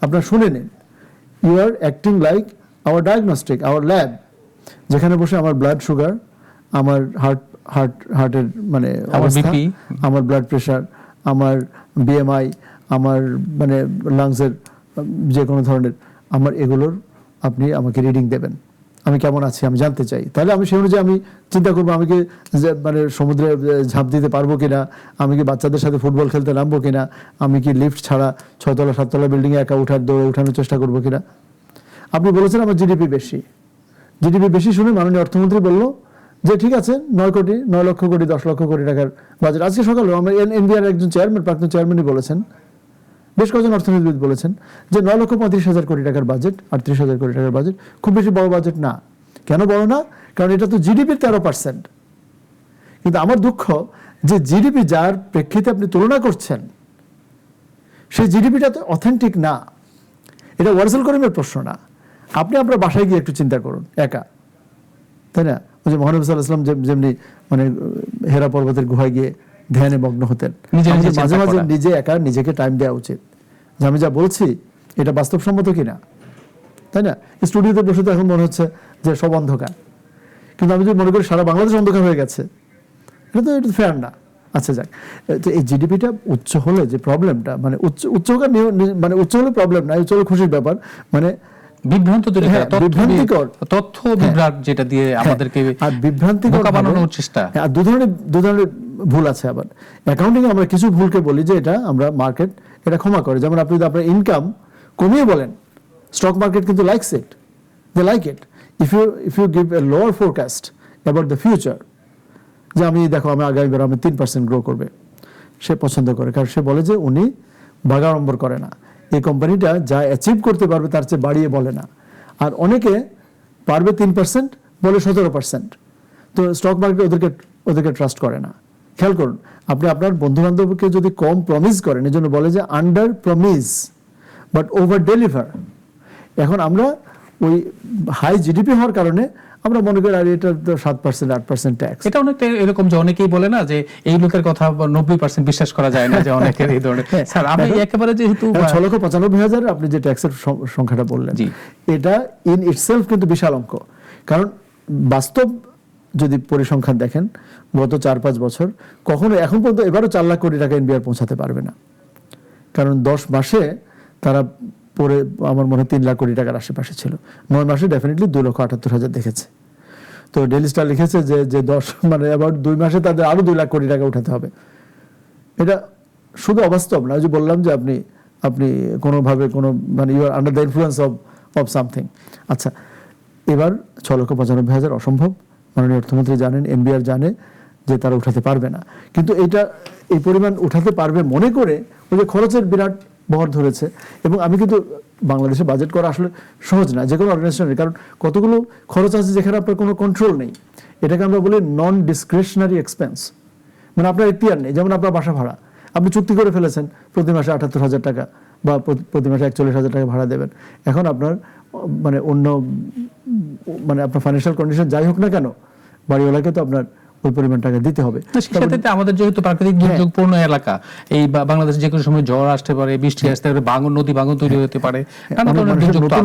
আপনারা শুনে নিন। You are acting like our diagnostic, our lab, যেখানে বসে আমার ব্লাড সুগার, আমার হার্টের মানে অবস্থা, আমার ব্লাড প্রেশার, আমার BMI, আমার মানে লাংসের যে কোনো ধরনের আমার এগুলোর আপনি আমাকে রিডিং দেবেন, আমি কেমন আছি আমি জানতে চাই। তাহলে আমি সেই অনুযায়ী আমি চিন্তা করবো আমি কি মানে সমুদ্রে ঝাঁপ দিতে পারবো কিনা, আমি কি বাচ্চাদের সাথে ফুটবল খেলতে নামবো কিনা, আমি কি লিফট ছাড়া 6তলা 7তলা বিল্ডিংয়ে একা উঠানোর চেষ্টা করবো কিনা। আপনি বলেছেন আমার জিডিপি বেশি, জিডিপি বেশি শুনে মাননীয় অর্থমন্ত্রী বলল যে ঠিক আছে 9 লক্ষ কোটি 10 লক্ষ কোটি টাকার বাজেট। আজকে সকালে আমরা এনবিআর একজন চেয়ারম্যান, প্রাক্তন চেয়ারম্যানই বলেছেন, বেশ কয়েকজন অর্থনীতিবিদ বলেছেন যে 9,35,000 কোটি টাকার বাজেট, 38,000 কোটি টাকার বাজেট খুব বেশি বড় বাজেট না। কেন বড় না? কারণ এটা তো জিডিপির 13%। কিন্তু আমার দুঃখ যে জিডিপি যার প্রেক্ষিতে আপনি তুলনা করছেন সেই জিডিপিটা তো অথেন্টিক না। এটা ওয়ারসেল করিমের প্রশ্ন না। আপনি আপনার বাসায় গিয়ে একটু চিন্তা করুন একা, তাই না? ওই যে মহানবী সাল্লাল্লাহু আলাইহি ওয়াসাল্লাম যেমনি মানে হেরা পর্বতের গুহায় গিয়ে ধ্যানে মগ্ন হতেন, মাঝে মাঝে নিজে একা নিজেকে টাইম দেওয়া উচিত যে আমি যা বলছি এটা বাস্তবসম্মত কিনা, তাই না? স্টুডিওতে বসে তো এখন মনে হচ্ছে যে সব অন্ধকার, কিন্তু আমি যদি মনে করি সারা বাংলাদেশ অন্ধকার হয়ে গেছে, এটা ফেয়ার না। আচ্ছা যাক, তো এই জিডিপিটা উচ্চ হলে যে প্রবলেমটা, মানে উচ্চ মানে উচ্চ হলে প্রবলেম না, উচ্চ হলে খুশির ব্যাপার, মানে বিভ্রান্ত তৈরি করা, বিভ্রান্তিকর তথ্য বিভ্রাট যেটা দিয়ে আমাদেরকে আর বিভ্রান্তিকর বানানোর চেষ্টা। আর দু ধরনের ভুল আছে। আবার অ্যাকাউন্টিং আমরা কিছু ভুলকে বলি যে এটা আমরা মার্কেট এটা ক্ষমা করে। যেমন আপনি যদি আপনার ইনকাম কমিয়ে বলেন, স্টক মার্কেট কিন্তু likes it, they like it. If you give a lower forecast about the future, যে আমি দেখো আমি আগামীবার আমি 3% গ্রো করবে, সে পছন্দ করে, কারণ সে বলে যে উনি বাগাড়ম্বর করে না, এই কোম্পানিটা যা অ্যাচিভ করতে পারবে তার চেয়ে বাড়িয়ে বলে না। আর অনেকে পারবে 3% বলে 17%। তো স্টক মার্কেট ওদেরকে ট্রাস্ট করে না। খেয়াল করুন, আপনি আপনার বন্ধু বান্ধবকে যদি কম প্রমিস করেন, এই জন্য বলে যে under promise but over deliver. এখন আমরা ওই হাই জিডিপি হওয়ার কারণে আমরা মনে করি আর এটা তো 7% 8% ট্যাক্স। এটা অনেকটা এরকম যে অনেকেই বলে না যে এই লোকের কথা 90% বিশ্বাস করা যায় না, যে অনেকের এই ধরনের। স্যার আমি একেবারে যেহেতু 6,95,000 আপনি যে ট্যাক্সের সংখ্যাটা বললেন, এটা ইন ইটসেলফ কিন্তু বিশাল অঙ্ক। কারণ বাস্তব যদি পরিসংখ্যান দেখেন গত 4-5 বছর কখনো এখন পর্যন্ত এবারও 4 লাখ কোটি টাকা এনবিআর পৌঁছাতে পারবে না। কারণ 10 মাসে তারা পরে আমার মনে হয় 3 লাখ কোটি টাকার আশেপাশে ছিল, 9 মাসে ডেফিনেটলি 2,78,000 দেখেছে। তো ডেইলি স্টার লিখেছে যে 10 মানে আবার 2 মাসে তাদের আরো 2 লাখ কোটি টাকা উঠাতে হবে। এটা শুধু অবাস্তব না, ওই যে বললাম যে আপনি কোনোভাবে কোনো মানে you are under the influence of something. আচ্ছা, এবার 6,95,000 অসম্ভব, মাননীয় অর্থমন্ত্রী জানেন, এনবিআর জানে যে তারা উঠাতে পারবে না। কিন্তু এই পরিমাণ উঠাতে পারবে মনে করে ওই যে খরচের বিরাট বহর ধরেছে। এবং আমি কিন্তু বাংলাদেশে বাজেট করা আসলে সহজ না যে কোনো অর্গানাইজেশনের, কারণ কতগুলো খরচ আছে যেখানে আপনার কোনো কন্ট্রোল নেই। এটাকে আমরা বলি নন ডিসক্রিশনারি এক্সপেন্স, মানে আপনার এখতিয়ার নেই। যেমন আপনার বাসা ভাড়া আপনি চুক্তি করে ফেলেছেন প্রতি মাসে 78,000 টাকা বা প্রতি মাসে 41,000 টাকা ভাড়া দেবেন। এখন আপনার মানে অন্য মানে আপনার ফাইন্যান্সিয়াল কন্ডিশন যাই হোক না কেন, বাড়িওয়ালাকে তো আপনার ওই পরিমাণ টাকা দিতে হবে। সেক্ষেত্রে আমাদের যেহেতু প্রাকৃতিক দুর্যোগপূর্ণ এলাকা, এই বাংলাদেশ যে কোনো সময় ঝড় আসতে পারে, বৃষ্টি আসতে পারে, নদী ভাঙন তৈরি হতে পারে,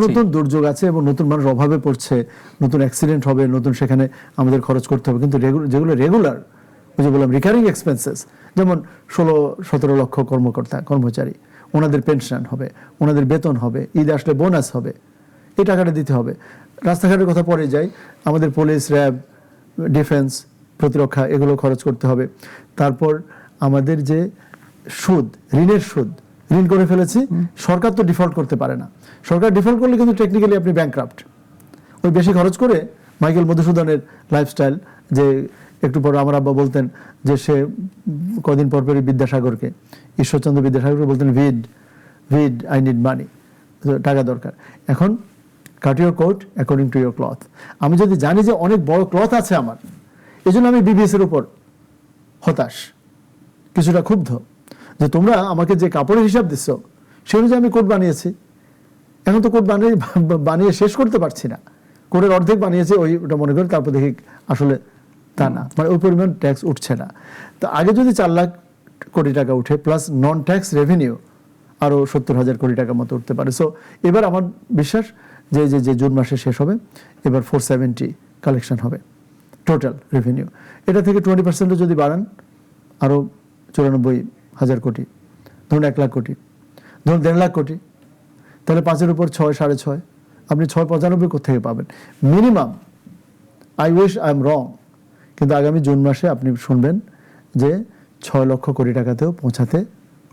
নতুন দুর্যোগ আছে এবং নতুন মানুষ অভাবে পড়ছে, নতুন অ্যাক্সিডেন্ট হবে, নতুন সেখানে আমাদের খরচ করতে হবে। কিন্তু যেগুলো রেগুলার, ওই যে বললাম রিকারিং এক্সপেন্সেস, যেমন 16-17 লক্ষ কর্মচারী, ওনাদের পেনশন হবে, ওনাদের বেতন হবে, ঈদ আসলে বোনাস হবে, এই টাকাটা দিতে হবে। রাস্তাঘাটের কথা পরে যাই, আমাদের পুলিশ, র্যাব, ডিফেন্স, প্রতিরক্ষা, এগুলো খরচ করতে হবে। তারপর আমাদের যে সুদ, ঋণের সুদ, ঋণ করে ফেলেছি, সরকার তো ডিফল্ট করতে পারে না। সরকার ডিফল্ট করলে কিন্তু টেকনিক্যালি আপনি ব্যাংক্রাফট। ওই বেশি খরচ করে মাইকেল মধুসূদনের লাইফস্টাইল, যে একটু পর আমার আব্বা বলতেন যে সে কদিন পরপরই বিদ্যাসাগরকে, ঈশ্বরচন্দ্র বিদ্যাসাগরকে বলতেন ভিড আই নিড মানি, টাকা দরকার। এখন cut your coat according to your cloth. আমি যদি জানি যে অনেক বড় ক্লথ আছে আমার, এই জন্য আমি বিবিএসের উপর হতাশ, কিছুটা ক্ষুব্ধ যে তোমরা আমাকে যে কাপড়ের হিসাব দিচ্ছ সে অনুযায়ী আমি কোট বানিয়েছি। এখন তো কোট বানিয়ে শেষ করতে পারছি না, কোটের অর্ধেক বানিয়েছে ওটা মনে করি, তারপর দেখি আসলে তা না, মানে ওই পরিমাণ ট্যাক্স উঠছে না। তো আগে যদি 4 লাখ কোটি টাকা উঠে প্লাস নন ট্যাক্স রেভিনিউ আরও 70,000 কোটি টাকার মতো উঠতে পারে। সো এবার আমার বিশ্বাস যে জুন মাসে শেষ হবে, এবার 470 কালেকশন হবে টোটাল রেভিনিউ। এটা থেকে 20% যদি বাড়ান আরও 94,000 কোটি, ধরুন 1 লাখ কোটি, ধরুন 1.5 লাখ কোটি, তাহলে 5-এর উপর 6, 6.5, আপনি 695 কোথেকে পাবেন minimum. I wish I am রং, কিন্তু আগামী জুন মাসে আপনি শুনবেন যে 6 লক্ষ কোটি টাকাতেও পৌঁছাতে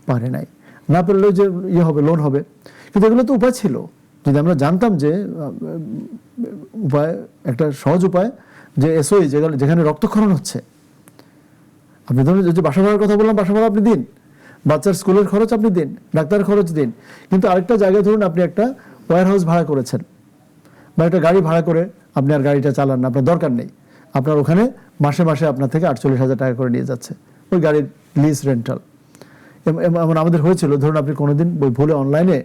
পারে নাই। না পারলেও যে হবে, লোন হবে, কিন্তু এগুলো তো উপায় ছিল। যদি আমরা জানতাম যে উপায়, একটা সহজ উপায় যে এসওই যেখানে রক্তক্ষরণ হচ্ছে, আপনি ধরুন যে বাসা ভাড়ার কথা বললাম, বাসা ভাড়া আপনি দিন, বাচ্চার স্কুলের খরচ আপনি দিন, ডাক্তারের খরচ দিন, কিন্তু আরেকটা জায়গায় ধরুন আপনি একটা ওয়্যার হাউস ভাড়া করেছেন বা একটা গাড়ি ভাড়া করে আপনি আর গাড়িটা চালান না, আপনার দরকার নেই, আপনার ওখানে মাসে মাসে আপনার থেকে 48,000 টাকা করে নিয়ে যাচ্ছে ওই গাড়ির লিজ রেন্টাল। এমন আমাদের হয়েছিল, ধরুন আপনি কোনোদিন ভুলে অনলাইনে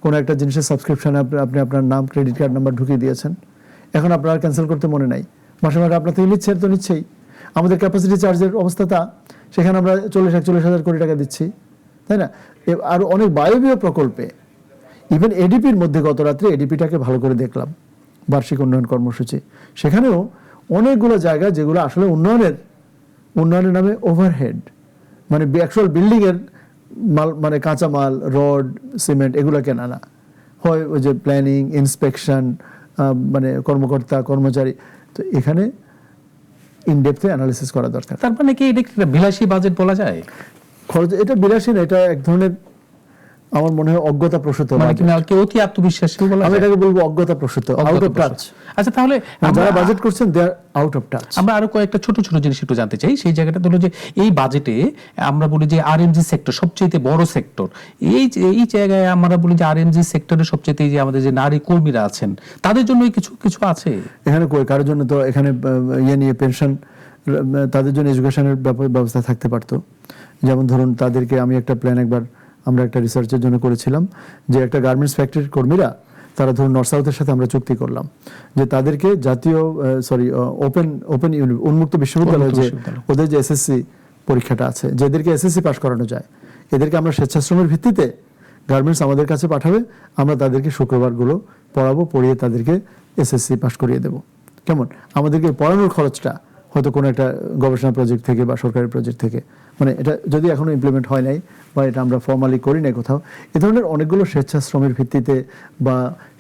কোনো একটা জিনিসের সাবস্ক্রিপশনে আপনি আপনার নাম, ক্রেডিট কার্ড নাম্বার ঢুকিয়ে দিয়েছেন, এখন আপনার ক্যান্সেল করতে মনে নাই, মাসে মাসে আপনার থেকে নিচ্ছেন তো নিচ্ছেই। আমাদের ক্যাপাসিটি চার্জের অবস্থা তা, সেখানে আমরা 40-41,000 কোটি টাকা দিচ্ছি, তাই না? আর অনেক বায়বীয় প্রকল্পে, ইভেন এডিপির মধ্যে গত রাত্রে এডিপিটাকে ভালো করে দেখলাম, বার্ষিক উন্নয়ন কর্মসূচি, সেখানেও অনেকগুলো জায়গা যেগুলো আসলে উন্নয়নের নামে ওভারহেড, মানে অ্যাকচুয়াল বিল্ডিংয়ের মাল, মানে কাঁচামাল, রড, সিমেন্ট এগুলো কেনা না হয়, ওই যে প্ল্যানিং, ইন্সপেকশন, মানে কর্মকর্তা, কর্মচারী, তো এখানে ইনডেপথে অ্যানালিসিস করা দরকার। তার মানে কি এটা একটা বিলাসী বাজেট বলা যায়? খরচ এটা বিলাসী না, এটা এক ধরনের আমার মনে হয় অজ্ঞতা প্রসূত, মানে কি কি অতি আত্মবিশ্বাসী বলা আমি যায়? এটাকে বলবো অজ্ঞতা প্রসূত, আউট অফ টাচ। আচ্ছা, তাহলে যারা বাজেট করছেন দে আর আউট অফ টাচ। আমরা আরো কয়েকটা ছোট ছোট জিনিস একটু জানতে চাই। সেই জায়গাটা হলো যে এই বাজেটে আমরা বলি যে আরএমজি সেক্টর সবচেয়ে বড় সেক্টর, এই জায়গায় আমরা বলি যে আরএমজি সেক্টরের সবচেয়ে যে আমাদের যে নারী কর্মীরা আছেন তাদের জন্য কিছু কিছু আছে এখানে কারোর জন্য তো এখানে ইয়ে নিয়ে পেনশন, তাদের জন্য এডুকেশনের ব্যবস্থা থাকতে পারতো। যেমন ধরুন তাদেরকে আমি একটা প্ল্যান একবার আমরা একটা রিসার্চের জন্য করেছিলাম যে একটা গার্মেন্টস ফ্যাক্টরির কর্মীরা, তারা ধরুন নর্থ সাউথের সাথে আমরা চুক্তি করলাম যে তাদেরকে জাতীয় ওপেন উন্মুক্ত বিশ্ববিদ্যালয়, যে ওদের যে এসএসসি পরীক্ষাটা আছে, যেদেরকে এসএসসি পাস করানো যায়, এদেরকে আমরা স্বেচ্ছাশ্রমের ভিত্তিতে গার্মেন্টস আমাদের কাছে পাঠাবে, আমরা তাদেরকে শুক্রবারগুলো পড়াবো, পড়িয়ে তাদেরকে এসএসসি পাস করিয়ে দেবো। কেমন? আমাদেরকে পড়ানোর খরচটা হয়তো কোনো একটা গবেষণা প্রজেক্ট থেকে বা সরকারি প্রজেক্ট থেকে, মানে এটা যদি এখনো ইমপ্লিমেন্ট হয় নাই বা এটা আমরা ফর্মালি করি নাই কোথাও, এ ধরনের অনেকগুলো স্বেচ্ছাশ্রমের ভিত্তিতে বা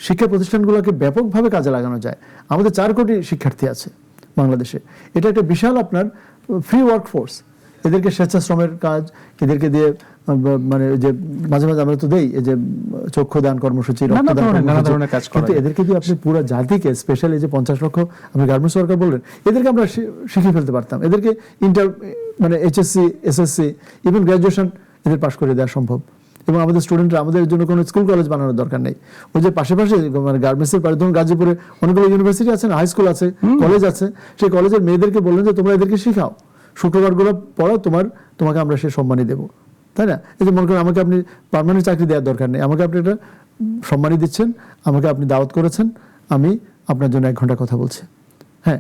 শিক্ষা প্রতিষ্ঠানগুলোকে ব্যাপকভাবে কাজে লাগানো যায়। আমাদের 4 কোটি শিক্ষার্থী আছে বাংলাদেশে, এটা একটা বিশাল আপনার ফ্রি ওয়ার্ক ফোর্স। এদেরকে স্বেচ্ছাশ্রমের কাজ, এদেরকে দিয়ে মানে যে মাঝে মাঝে আমরা তো দেই এই যে চক্ষুদান কর্মসূচি, রক্তদান কর্মসূচি, কিন্তু এদেরকে দিয়ে আপনি পুরো জাতিকে, স্পেশালি যে 50 লক্ষ আপনি গার্মেন্টস ওয়ার্কার বললেন, এদেরকে আমরা শিখিয়ে ফেলতে পারতাম। এদেরকে মানে এইচএসসি, এসএসসি, ইভেন গ্র্যাজুয়েশন এদের পাশ করে দেওয়া সম্ভব। এবং আমাদের স্টুডেন্টরা, আমাদের জন্য কোনো স্কুল কলেজ বানানোর দরকার নেই। ওই যে পাশে মানে গার্মেন্টসের পাশে ধরুন গাজীপুরে অনেকগুলো ইউনিভার্সিটি আছে না, হাই স্কুল আছে, কলেজ আছে, সেই কলেজের মেয়েদেরকে বললেন যে তোমরা এদেরকে শিখাও, শুক্রবারগুলো পড়াও, তোমাকে আমরা সে সম্মানই দেবো, তাই না? এই যে মনে করেন আমাকে আপনি পার্মানেন্ট চাকরি দেওয়ার দরকার নেই, আমাকে আপনি এটা সম্মানই দিচ্ছেন, আমাকে আপনি দাওয়াত করেছেন, আমি আপনার জন্য 1 ঘন্টা কথা বলছি। হ্যাঁ,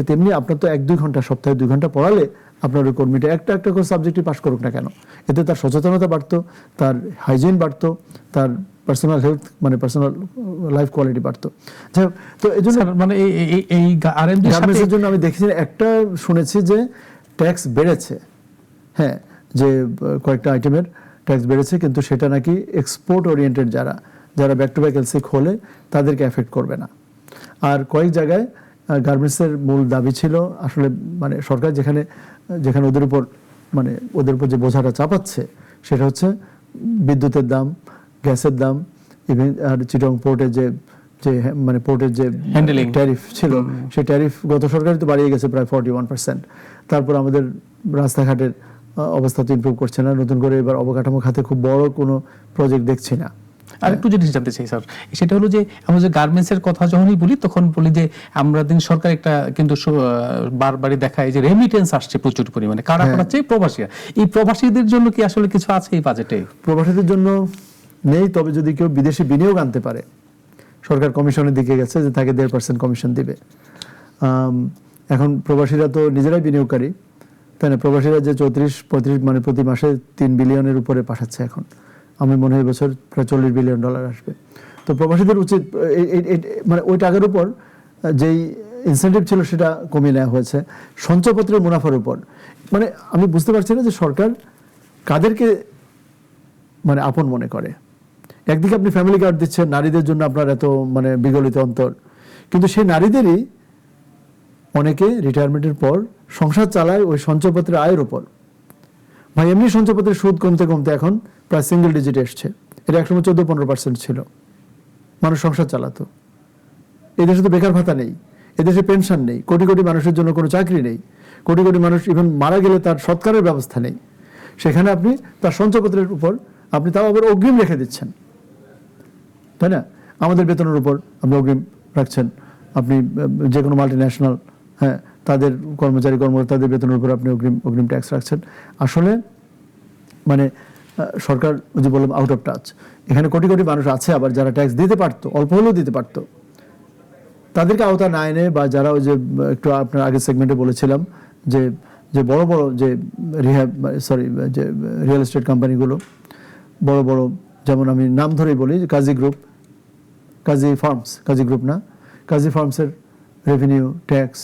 তেমনি আপনার তো 1-2 ঘন্টা, সপ্তাহে 2 ঘন্টা পড়ালে আপনার ওই কর্মীটা একটা করে সাবজেক্টই পাস করুক না কেন, এতে তার সচেতনতা বাড়তো, তার হাইজিন বাড়তো, তার পার্সোনাল হেলথ মানে পার্সোনাল লাইফ কোয়ালিটি বাড়তো। যাই হোক, তো এই জন্য মানে এই গার্মেন্টসের জন্য আমি দেখেছি একটা শুনেছি যে ট্যাক্স বেড়েছে, হ্যাঁ, যে কয়েকটা আইটেমের ট্যাক্স বেড়েছে, কিন্তু সেটা নাকি এক্সপোর্ট ওরিয়েন্টেড যারা ব্যাক টু ব্যাক এলসি খোলে তাদেরকে এফেক্ট করবে না। আর কয়েক জায়গায় গার্মেন্টসের মূল দাবি ছিল আসলে, মানে সরকার যেখানে ওদের উপর যে বোঝাটা চাপাচ্ছে সেটা হচ্ছে বিদ্যুতের দাম, গ্যাসের দাম, ইভেন আর চিটং পোর্টের যে মানে পোর্টের যে ট্যারিফ ছিল, সেই ট্যারিফ গত সরকারই তো বাড়িয়ে গেছে প্রায় 41%। তারপর আমাদের রাস্তাঘাটের অবস্থা তো ইমপ্রুভ করছে না, নতুন করে এবার অবকাঠামো খাতে খুব বড় কোনো প্রজেক্ট দেখছি না। আরেকটু জিনিস জানতে চাই স্যার, সেটা হলো যে আমরা যে গার্মেন্টসের কথা যখনই বলি তখন বলি যে আমরা সরকার একটা কিন্তু বারবারই দেখায় যে রেমিটেন্স আসছে প্রচুর পরিমাণে, কারা পাঠাচ্ছে? প্রবাসীরা। এই প্রবাসীদের জন্য কি আসলে কিছু আছে এই বাজেটে? প্রবাসীদের জন্য নেই, তবে যদি কেউ বিদেশি বিনিয়োগ আনতে পারে, সরকার কমিশনের দিকে গেছে যে তাকে 1.5% কমিশন দিবে। এখন প্রবাসীরা তো নিজেরাই বিনিয়োগকারী, তাই না? প্রবাসীরা যে 34-35 মানে প্রতি মাসে 3 বিলিয়নের উপরে পাঠাচ্ছে এখন, আমি মনে হয় বছর প্রায় $40 বিলিয়ন আসবে। তো প্রবাসীদের উচিত মানে ওই টাকার উপর যেই ইনসেন্টিভ ছিল সেটা কমিয়ে নেওয়া হয়েছে সঞ্চয়পত্রের মুনাফার উপর। মানে আমি বুঝতে পারছি না যে সরকার কাদেরকে মানে আপন মনে করে। একদিকে আপনি ফ্যামিলি কার্ড দিচ্ছেন, নারীদের জন্য আপনার এত মানে বিগলিত অন্তর, কিন্তু সেই নারীদেরই অনেকে রিটায়ারমেন্টের পর সংসার চালায় ওই সঞ্চয়পত্রের আয়ের উপর। ভাই এমনি সঞ্চয়পত্রের সুদ কমতে কমতে এখন প্রায় সিঙ্গেল ডিজিটে এসছে, এটা একসময় 14-15% ছিল, মানুষ সংসার চালাতো। এদেশে তো বেকার ভাতা নেই, এদেশে পেনশন নেই, কোটি কোটি মানুষের জন্য কোনো চাকরি নেই, কোটি কোটি মানুষ ইভেন মারা গেলে তার সৎকারের ব্যবস্থা নেই। সেখানে আপনি তার সঞ্চয়পত্রের উপর আপনি তাও আবার অগ্রিম রেখে দিচ্ছেন, তাই না? আমাদের বেতনের উপর আপনি অগ্রিম রাখছেন, আপনি যে কোনো মাল্টি ন্যাশনাল, হ্যাঁ, তাদের কর্মচারীদের বেতনের উপর আপনি অগ্রিম ট্যাক্স রাখছেন। আসলে মানে সরকার, যে বললাম, আউট অফ টাচ। এখানে কোটি কোটি মানুষ আছে আবার যারা ট্যাক্স দিতে পারতো, অল্প হলেও দিতে পারতো, তাদেরকে আওতা না এনে, বা যারা ওই যে একটু আপনার আগের সেগমেন্টে বলেছিলাম যে যে বড় বড় যে যে রিয়েল এস্টেট কোম্পানিগুলো, বড় বড়, যেমন আমি নাম ধরেই বলি, কাজী গ্রুপ, কাজী ফার্মসের রেভিনিউ, ট্যাক্স,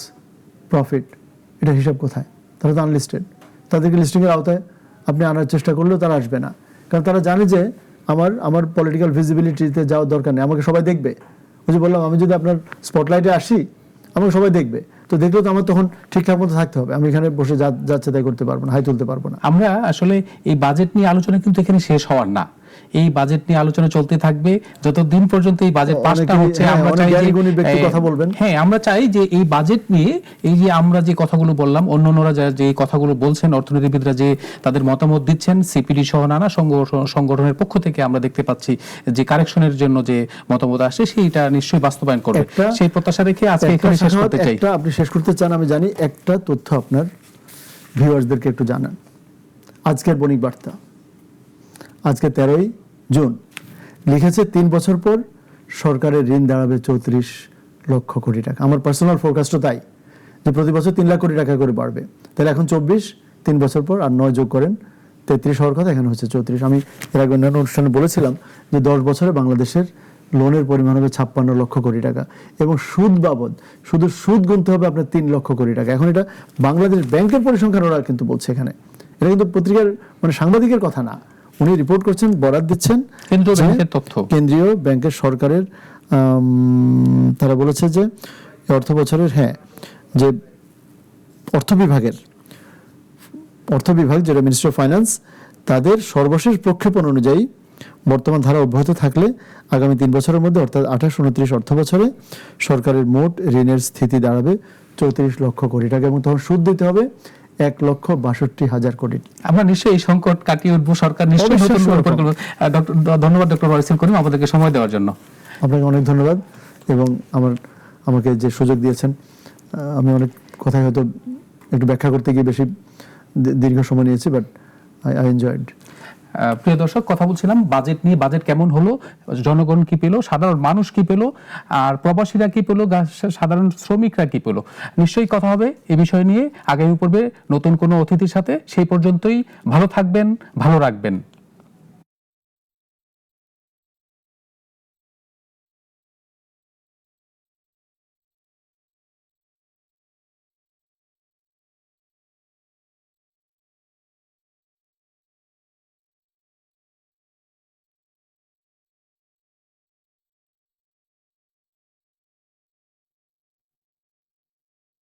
প্রফিট, এটা হিসাব কোথায়? তারা তো আনলিস্টেড। তাদেরকে লিস্টিংয়ের আওতায় আপনি আনার চেষ্টা করলেও তারা আসবে না, কারণ তারা জানে যে আমার পলিটিক্যাল ভিজিবিলিটিতে যাওয়ার দরকার নেই, আমাকে সবাই দেখবে। ওই যে বললাম, আমি যদি আপনার স্পটলাইটে আসি, আমাকে সবাই দেখবে, তো দেখলেও তো আমার তখন ঠিকঠাক মতো থাকতে হবে। আমি এখানে বসে যাচ্ছে তাই করতে পারবো না, হাই তুলতে পারবো না। আমরা আসলে এই বাজেট নিয়ে আলোচনা কিন্তু এখানে শেষ হওয়ার না, এই বাজেট নিয়ে আলোচনা চলতে থাকবে যতদিন পর্যন্ত এই বাজেট পাসটা হচ্ছে। আমরা চাই যে কথা বলবেন, হ্যাঁ, আমরা চাই যে এই বাজেট নিয়ে এই যে আমরা যে কথাগুলো বললাম, অন্যান্যরা যে কথাগুলো বলছেন, অর্থনীতিবিদরা যে তাদের মতামত দিচ্ছেন, সিপিডি সহ নানা সংগঠনের পক্ষ থেকে আমরা দেখতে পাচ্ছি যে কারেকশনের জন্য যে মতামত আসে সেইটা নিশ্চয়ই বাস্তবায়ন করবে, সেই প্রত্যাশা রেখে আজকে এখানে শেষ করতে চাই। আপনি শেষ করতে চান, আমি জানি। একটা তথ্য আপনার ভিউয়ার্সদেরকে একটু জানান। আজকের বণিক বার্তা, আজকে 13ই জুন, লিখেছে 3 বছর পর সরকারের ঋণ দাঁড়াবে 34 লক্ষ কোটি টাকা। আমার পার্সোনাল ফোরকাস্টও তাই, যে প্রতি বছর 3 লাখ কোটি টাকা করে বাড়বে। তাহলে এখন 24, 3 বছর পর আর 9 যোগ করেন, 33 হওয়ার কথা, এখানে হচ্ছে 34। আমি এর আগে অন্যান্য অনুষ্ঠানে বলেছিলাম যে 10 বছরে বাংলাদেশের লোনের পরিমাণ হবে 56 লক্ষ কোটি টাকা, এবং সুদ বাবদ শুধু সুদ গুনতে হবে আপনার 3 লক্ষ কোটি টাকা। এখন এটা বাংলাদেশ ব্যাংকের পরিসংখ্যান ওরা কিন্তু বলছে, এখানে এটা কিন্তু পত্রিকার সাংবাদিকের কথা না, উনি রিপোর্ট করছেন, বরাদ দিচ্ছেন কেন্দ্রীয় ব্যাংকের সরকারের। তারা বলেছে যে অর্থ বছরের, হ্যাঁ, যে অর্থ বিভাগ যেটা মিনিস্ট্রি অফ ফাইন্যান্স, তাদের সর্বশেষ প্রক্ষেপণ অনুযায়ী বর্তমান ধারা অব্যাহত থাকলে আগামী 3 বছরের মধ্যে, অর্থাৎ 28-29 অর্থ বছরে সরকারের মোট ঋণের স্থিতি দাঁড়াবে 34 লক্ষ কোটি টাকা, এবং তখন সুদ দিতে হবে 1,62,000 কোটি। আমরা নিশ্চয়ই এই সংকট কাটিয়ে উঠবো, সরকার নিশ্চয়ই নতুন পরিকল্পনা। ধন্যবাদ ডক্টর ওয়ারিসুল করিম, আমাদেরকে সময় দেওয়ার জন্য। আপনাকে অনেক ধন্যবাদ, এবং আমাকে যে সুযোগ দিয়েছেন। আমি অনেক কথাই হয়তো একটু ব্যাখ্যা করতে গিয়ে বেশি দীর্ঘ সময় নিয়েছি, বাট আই এনজয়েড। প্রিয় দর্শক, কথা বলছিলাম বাজেট নিয়ে। বাজেট কেমন হলো, জনগণ কি পেল, সাধারণ মানুষ কি পেল, আর প্রবাসীরা কি পেল, সাধারণ শ্রমিকরা কি পেল। নিশ্চয়ই কথা হবে এই বিষয় নিয়ে আগামী পর্বে নতুন কোনো অতিথির সাথে। সেই পর্যন্তই ভালো থাকবেন, ভালো রাখবেন।